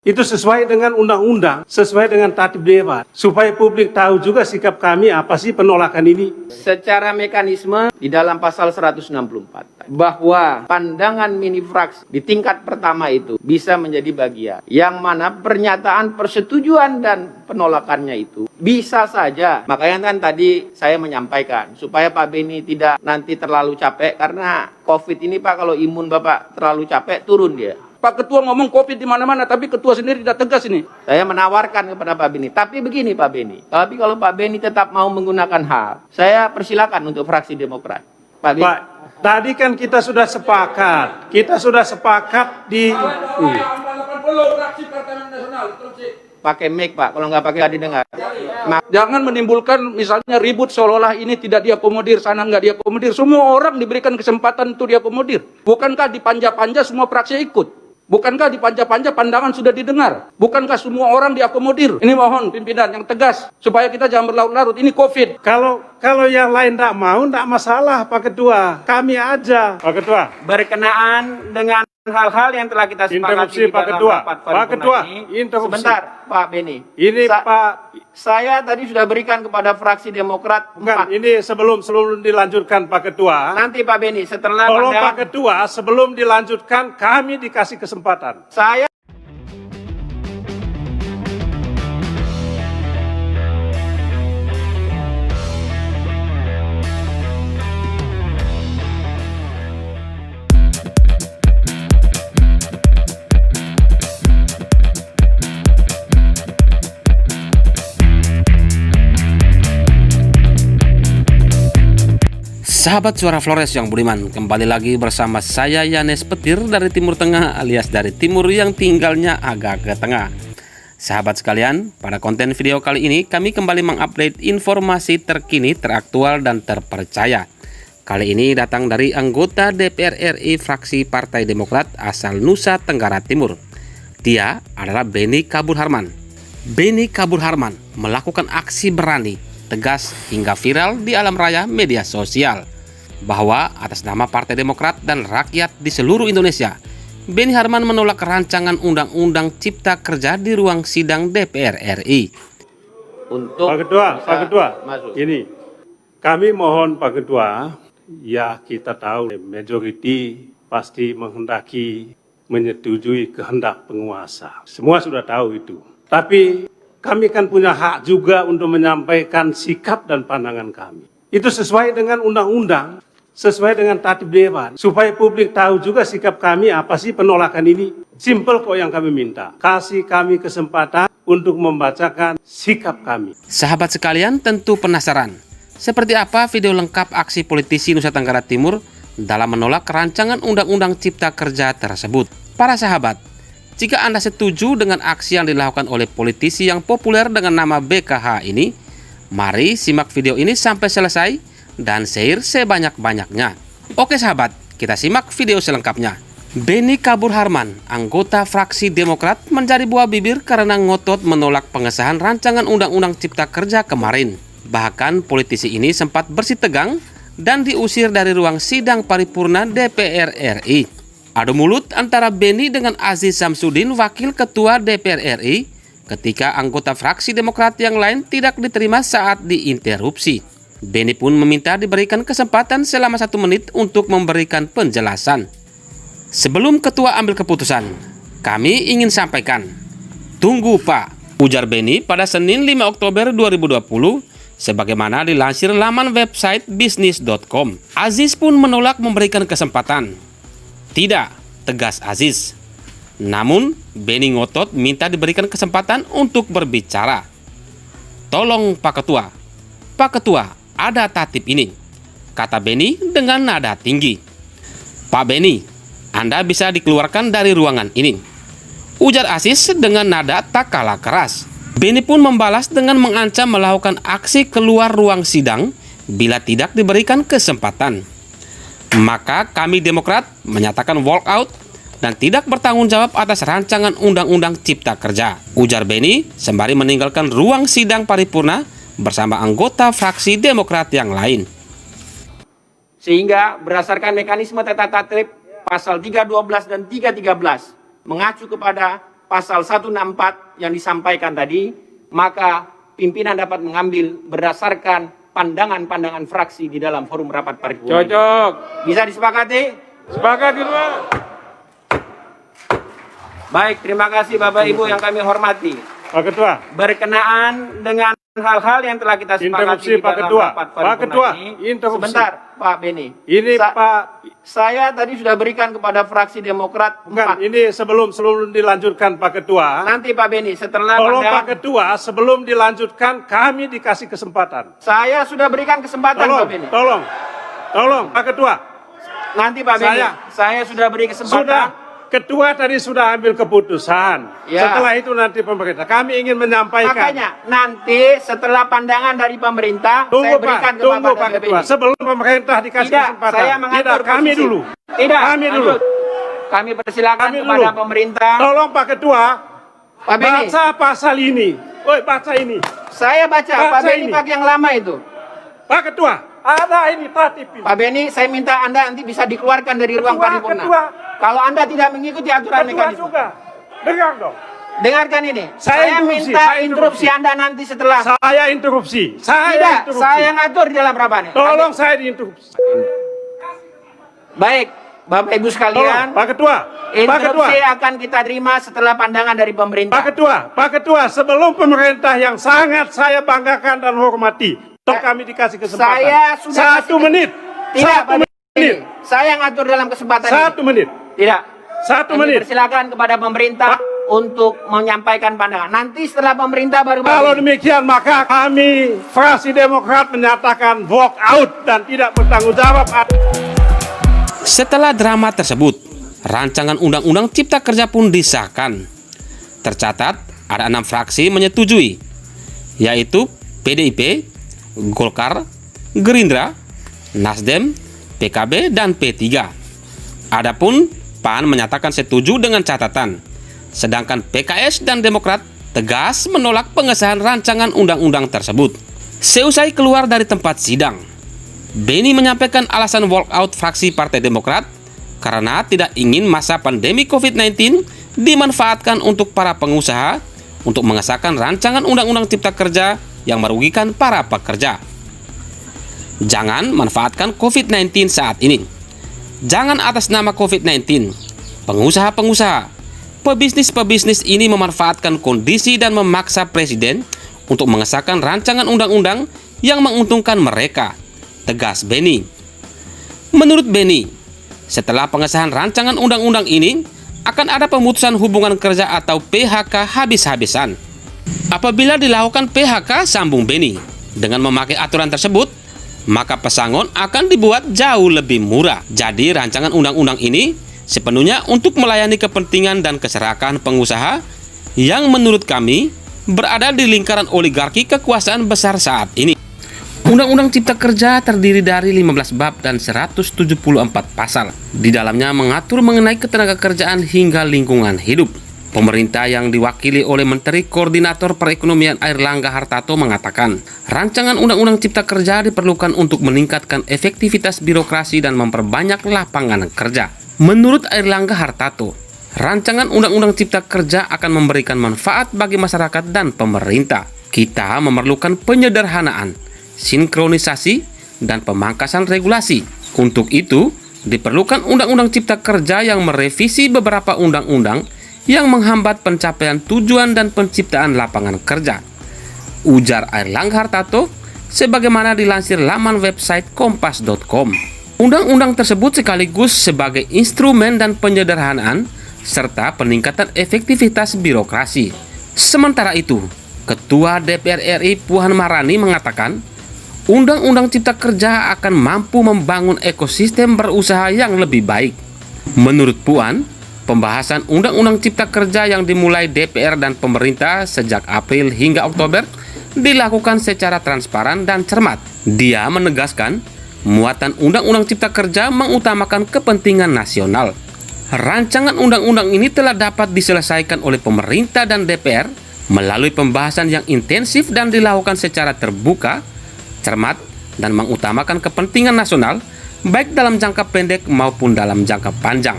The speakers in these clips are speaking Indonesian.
Itu sesuai dengan undang-undang, sesuai dengan tertib dewan. Supaya publik tahu juga sikap kami apa sih penolakan ini. Secara mekanisme di dalam pasal 164 bahwa pandangan mini fraksi di tingkat pertama itu bisa menjadi bagian yang mana pernyataan persetujuan dan penolakannya itu bisa saja. Makanya kan tadi saya menyampaikan supaya Pak Beni tidak nanti terlalu capek karena COVID ini Pak, kalau imun Bapak terlalu capek turun dia. Pak Ketua ngomong COVID di mana-mana, tapi Ketua sendiri tidak tegas ini. Saya menawarkan kepada Pak Beni. Tapi begini Pak Beni, tapi kalau Pak Beni tetap mau menggunakan hak, saya persilakan untuk fraksi Demokrat. Pak Beni. Pak, tadi kan kita sudah sepakat. Kita sudah sepakat di... Pakai mic Pak, kalau nggak pakai nggak didengar. Jangan menimbulkan misalnya ribut seolah-olah ini tidak diakomodir, sana nggak diakomodir. Semua orang diberikan kesempatan untuk diakomodir. Bukankah di panja-panja semua fraksi ikut? Bukankah di panja-panja pandangan sudah didengar? Bukankah semua orang diakomodir? Ini mohon pimpinan yang tegas supaya kita jangan berlarut-larut. Ini COVID. Kalau yang lain tidak mau, tidak masalah Pak Ketua. Kami aja. Pak Ketua. Berkenaan dengan hal-hal yang telah kita sepakati Interupsi, di Pak dalam Ketua. rapat Pak paripurna Ketua, ini. interupsi. Sebentar, Pak Beni. Ini Pak... Saya tadi sudah berikan kepada fraksi Demokrat Bukan, 4. ini sebelum dilanjutkan Pak Ketua. Nanti Pak Beni, setelah Tolong pandangan- Pak Ketua, sebelum dilanjutkan, kami dikasih kesempatan. saya Sahabat Suara Flores yang budiman, kembali lagi bersama saya Yanes Petir dari Timur Tengah alias dari Timur yang tinggalnya agak ke tengah. Sahabat sekalian, pada konten video kali ini kami kembali mengupdate informasi terkini, teraktual dan terpercaya. Kali ini datang dari anggota DPR RI fraksi Partai Demokrat asal Nusa Tenggara Timur. Dia adalah Beni Kabur Harman. Beni Kabur Harman melakukan aksi berani, tegas hingga viral di alam raya media sosial bahwa atas nama Partai Demokrat dan rakyat di seluruh Indonesia, Beni Harman menolak rancangan Undang-Undang Cipta Kerja di ruang sidang DPR RI. untuk Pak Ketua, masuk. ini kami mohon Pak Ketua, ya kita tahu majority pasti menghendaki menyetujui kehendak penguasa. Semua sudah tahu itu. Tapi kami kan punya hak juga untuk menyampaikan sikap dan pandangan kami. Itu sesuai dengan undang-undang, sesuai dengan tertib dewan. Supaya publik tahu juga sikap kami apa sih penolakan ini. Simple kok yang kami minta. Kasih kami kesempatan untuk membacakan sikap kami. Sahabat sekalian tentu penasaran, seperti apa video lengkap aksi politisi Nusa Tenggara Timur dalam menolak rancangan Undang-Undang Cipta Kerja tersebut. Para sahabat, jika Anda setuju dengan aksi yang dilakukan oleh politisi yang populer dengan nama BKH ini, mari simak video ini sampai selesai dan share sebanyak-banyaknya. Oke sahabat, kita simak video selengkapnya. Beni Kabur Harman, anggota fraksi Demokrat, menjadi buah bibir karena ngotot menolak pengesahan rancangan Undang-Undang Cipta Kerja kemarin. Bahkan politisi ini sempat bersih tegang dan diusir dari ruang sidang paripurna DPR RI. Adu mulut antara Beni dengan Aziz Samsudin, wakil ketua DPR RI, ketika anggota fraksi Demokrat yang lain tidak diterima saat diinterupsi. Beni pun meminta diberikan kesempatan selama 1 menit untuk memberikan penjelasan. Sebelum ketua ambil keputusan, kami ingin sampaikan, tunggu Pak, ujar Beni pada Senin 5 Oktober 2020, sebagaimana dilansir laman website bisnis.com. Aziz pun menolak memberikan kesempatan. Tidak, tegas Aziz. Namun, Beni ngotot minta diberikan kesempatan untuk berbicara. Tolong Pak Ketua. Pak Ketua, ada tatip ini, kata Beni dengan nada tinggi. Pak Beni, Anda bisa dikeluarkan dari ruangan ini, ujar Aziz dengan nada tak kalah keras. Beni pun membalas dengan mengancam melakukan aksi keluar ruang sidang bila tidak diberikan kesempatan. Maka kami Demokrat menyatakan walkout dan tidak bertanggung jawab atas rancangan Undang-Undang Cipta Kerja, ujar Beni sembari meninggalkan ruang sidang paripurna bersama anggota fraksi Demokrat yang lain. Sehingga berdasarkan mekanisme tata tertib pasal 312 dan 313 mengacu kepada pasal 164 yang disampaikan tadi, maka pimpinan dapat mengambil berdasarkan pandangan-pandangan fraksi di dalam forum rapat paripurna. Cocok. Bisa disepakati? Sepakat kedua. Baik, terima kasih Bapak Ibu yang kami hormati. Pak Ketua. Berkenaan dengan hal-hal yang telah kita sepakati Interupsi, di Pak dalam Ketua. rapat Pak paripurna Ketua, ini. interupsi. Sebentar, Pak Beni. Ini Pak. Saya tadi sudah berikan kepada fraksi Demokrat Bukan, 4. ini sebelum dilanjutkan Pak Ketua. Nanti Pak Beni, setelah Tolong pandangan, Pak Ketua, sebelum dilanjutkan kami dikasih kesempatan. saya sudah berikan kesempatan Pak Beni. Tolong Pak Ketua. Nanti Pak Beni, saya sudah beri kesempatan. Sudah, Ketua tadi sudah ambil keputusan. Ya. Setelah itu nanti pemerintah. Kami ingin menyampaikan. Makanya nanti setelah pandangan dari pemerintah, Tunggu saya berikan Pak, tunggu Pak kepada Ketua. Beni. Sebelum pemerintah dikasih Tidak, kesempatan. saya mengatur Tidak, kami posisi. dulu. Tidak, Kami dulu. lanjut. Kami persilakan Kami kepada dulu. pemerintah. Tolong Pak Ketua, Pak Beni, baca pasal ini. Woi, baca ini. saya baca. Pak Baca Beni ini. pakai yang lama itu. Pak Ketua, ada ini tatip ini. Pak Beni, saya minta Anda nanti bisa dikeluarkan dari ruang paripurna. Ketua. Kalau Anda tidak mengikuti aturan Ketua mekanisme. juga. Dengar dong. Dengarkan ini. Saya interupsi, minta saya interupsi interupsi. Anda nanti setelah. Saya interupsi. Tidak, interupsi. saya ngatur di dalam rapat ini. Tolong saya diinterupsi. Baik, Bapak Ibu Tolong, sekalian. Pak Ketua. Pak Ketua. Interupsi akan kita terima setelah pandangan dari pemerintah. Pak Ketua, sebelum pemerintah yang sangat saya banggakan dan hormati, toh kami dikasih kesempatan. Saya sudah Satu kasih- menit. Tidak, Satu Pak menit. Beni. Saya ngatur dalam kesempatan ini. Satu menit. Tidak. Satu Kami menit. persilakan kepada pemerintah untuk menyampaikan pandangan. Nanti setelah pemerintah baru. Kalau demikian maka kami fraksi Demokrat menyatakan walk out dan tidak bertanggung jawab. Setelah drama tersebut, rancangan Undang-Undang Cipta Kerja pun disahkan. Tercatat ada 6 fraksi menyetujui, yaitu PDIP, Golkar, Gerindra, Nasdem, PKB, dan P3. Adapun PAN menyatakan setuju dengan catatan, sedangkan PKS dan Demokrat tegas menolak pengesahan rancangan undang-undang tersebut. Seusai keluar dari tempat sidang, Beni menyampaikan alasan walkout fraksi Partai Demokrat karena tidak ingin masa pandemi COVID-19 dimanfaatkan untuk para pengusaha untuk mengesahkan rancangan Undang-Undang Cipta Kerja yang merugikan para pekerja. Jangan manfaatkan COVID-19 saat ini. Jangan atas nama COVID-19, pengusaha-pengusaha, pebisnis-pebisnis ini memanfaatkan kondisi dan memaksa Presiden untuk mengesahkan rancangan undang-undang yang menguntungkan mereka, tegas Beni. Menurut Beni, setelah pengesahan rancangan undang-undang ini, akan ada pemutusan hubungan kerja atau PHK habis-habisan. Apabila dilakukan PHK, sambung Beni, dengan memakai aturan tersebut, maka pesangon akan dibuat jauh lebih murah. Jadi rancangan undang-undang ini sepenuhnya untuk melayani kepentingan dan keserakahan pengusaha yang menurut kami berada di lingkaran oligarki kekuasaan besar saat ini. Undang-Undang Cipta Kerja terdiri dari 15 bab dan 174 pasal. Di dalamnya mengatur mengenai ketenagakerjaan hingga lingkungan hidup. Pemerintah yang diwakili oleh Menteri Koordinator Perekonomian Airlangga Hartarto mengatakan, rancangan Undang-Undang Cipta Kerja diperlukan untuk meningkatkan efektivitas birokrasi dan memperbanyak lapangan kerja. Menurut Airlangga Hartarto, rancangan Undang-Undang Cipta Kerja akan memberikan manfaat bagi masyarakat dan pemerintah. Kita memerlukan penyederhanaan, sinkronisasi, dan pemangkasan regulasi. Untuk itu, diperlukan Undang-Undang Cipta Kerja yang merevisi beberapa undang-undang yang menghambat pencapaian tujuan dan penciptaan lapangan kerja, ujar Airlangga Hartarto sebagaimana dilansir laman website kompas.com. Undang-undang tersebut sekaligus sebagai instrumen dan penyederhanaan serta peningkatan efektivitas birokrasi. Sementara itu, Ketua DPR RI Puan Maharani mengatakan, Undang-Undang Cipta Kerja akan mampu membangun ekosistem berusaha yang lebih baik. Menurut Puan, pembahasan Undang-Undang Cipta Kerja yang dimulai DPR dan pemerintah sejak April hingga Oktober dilakukan secara transparan dan cermat. Dia menegaskan, muatan Undang-Undang Cipta Kerja mengutamakan kepentingan nasional. Rancangan undang-undang ini telah dapat diselesaikan oleh pemerintah dan DPR melalui pembahasan yang intensif dan dilakukan secara terbuka, cermat, dan mengutamakan kepentingan nasional baik dalam jangka pendek maupun dalam jangka panjang.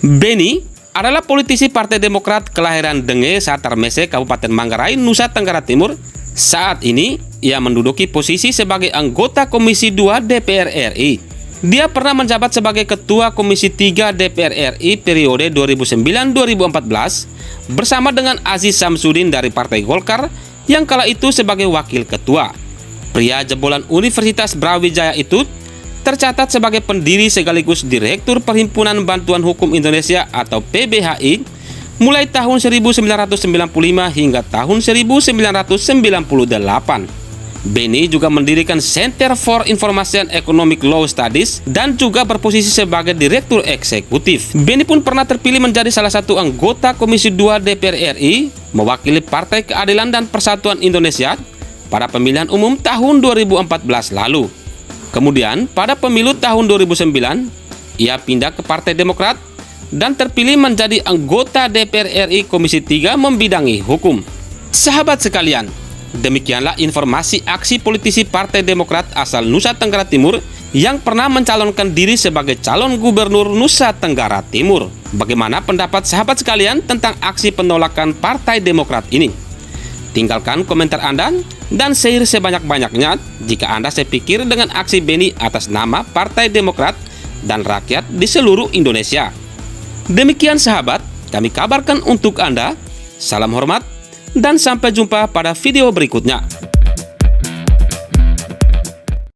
Beni adalah politisi Partai Demokrat kelahiran Denge, Satarmese, Kabupaten Manggarai, Nusa Tenggara Timur. Saat ini, ia menduduki posisi sebagai anggota Komisi 2 DPR RI. Dia pernah menjabat sebagai Ketua Komisi 3 DPR RI periode 2009-2014 bersama dengan Aziz Samsudin dari Partai Golkar yang kala itu sebagai Wakil Ketua. Pria jebolan Universitas Brawijaya itu tercatat sebagai pendiri sekaligus Direktur Perhimpunan Bantuan Hukum Indonesia atau PBHI mulai tahun 1995 hingga tahun 1998. Beni juga mendirikan Center for Information Economic Law Studies dan juga berposisi sebagai Direktur Eksekutif. Beni pun pernah terpilih menjadi salah satu anggota Komisi 2 DPR RI mewakili Partai Keadilan dan Persatuan Indonesia pada pemilihan umum tahun 2014 lalu. Kemudian pada pemilu tahun 2009, ia pindah ke Partai Demokrat dan terpilih menjadi anggota DPR RI Komisi 3 membidangi hukum. Sahabat sekalian, demikianlah informasi aksi politisi Partai Demokrat asal Nusa Tenggara Timur yang pernah mencalonkan diri sebagai calon gubernur Nusa Tenggara Timur. Bagaimana pendapat sahabat sekalian tentang aksi penolakan Partai Demokrat ini? Tinggalkan komentar Anda dan share sebanyak-banyaknya jika Anda sepikir dengan aksi Beni atas nama Partai Demokrat dan rakyat di seluruh Indonesia. Demikian sahabat, kami kabarkan untuk Anda. Salam hormat dan sampai jumpa pada video berikutnya.